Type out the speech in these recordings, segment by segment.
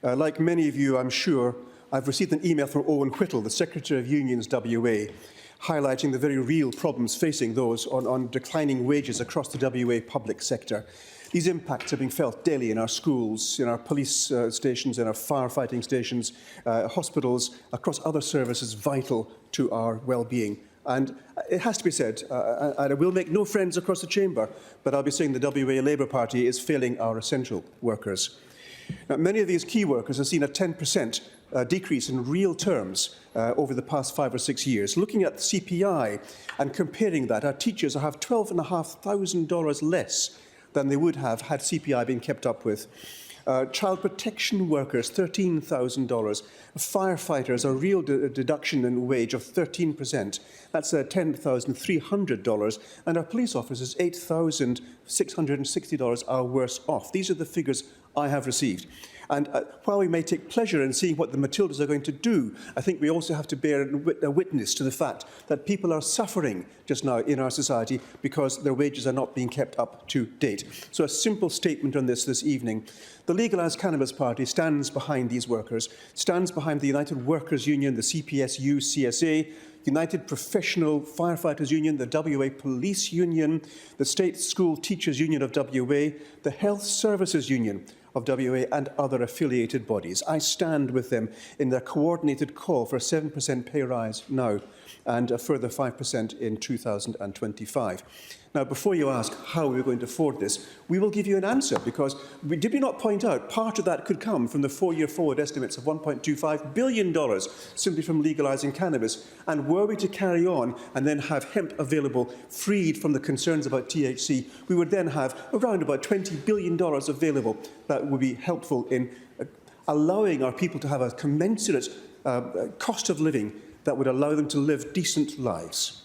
Like many of you, I'm sure, I've received an email from Owen Whittle, the Secretary of Unions WA, highlighting the very real problems facing those on declining wages across the WA public sector. These impacts are being felt daily in our schools, in our police stations, in our firefighting stations, hospitals, across other services vital to our well-being. And it has to be said, and I will make no friends across the chamber, but I'll be saying the WA Labour Party is failing our essential workers. Now, many of these key workers have seen a 10% decrease in real terms over the past 5 or 6 years. Looking at the CPI and comparing that, our teachers have $12,500 less than they would have had CPI been kept up with. Child protection workers, $13,000. Firefighters, a real deduction in wage of 13%. That's $10,300. And our police officers, $8,660 are worse off. These are the figures I have received. And while we may take pleasure in seeing what the Matildas are going to do, I think we also have to bear a witness to the fact that people are suffering just now in our society because their wages are not being kept up to date. So a simple statement on this evening. The Legalise Cannabis Party stands behind these workers, stands behind the United Workers' Union, the CPSU, CSA, United Professional Firefighters Union, the WA Police Union, the State School Teachers Union of WA, the Health Services Union of WA and other affiliated bodies. I stand with them in their coordinated call for a 7% pay rise now and a further 5% in 2025. Now, before you ask how we're going to afford this, we will give you an answer, because did we not point out part of that could come from the 4-year forward estimates of $1.25 billion simply from legalising cannabis? And were we to carry on and then have hemp available freed from the concerns about THC, we would then have around about $20 billion available that would be helpful in allowing our people to have a commensurate cost of living that would allow them to live decent lives.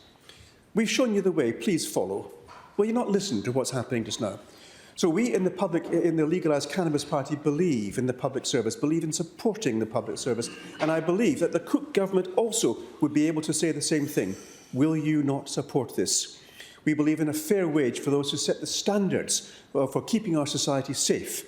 We've shown you the way, please follow. Will you not listen to what's happening just now? So we in the Legalise Cannabis Party believe in the public service, believe in supporting the public service, and I believe that the Cook government also would be able to say the same thing. Will you not support this? We believe in a fair wage for those who set the standards for keeping our society safe.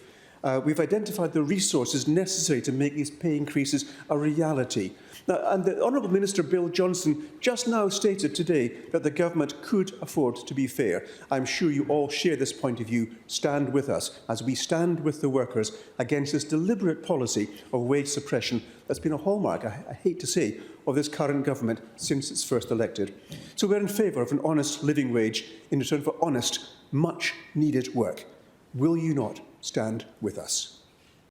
We've identified the resources necessary to make these pay increases a reality. Now, and the Honourable Minister Bill Johnson just now stated today that the government could afford to be fair. I'm sure you all share this point of view. Stand with us as we stand with the workers against this deliberate policy of wage suppression that's been a hallmark, I hate to say, of this current government since it's first elected. So we're in favour of an honest living wage in return for honest, much-needed work. Will you not stand with us?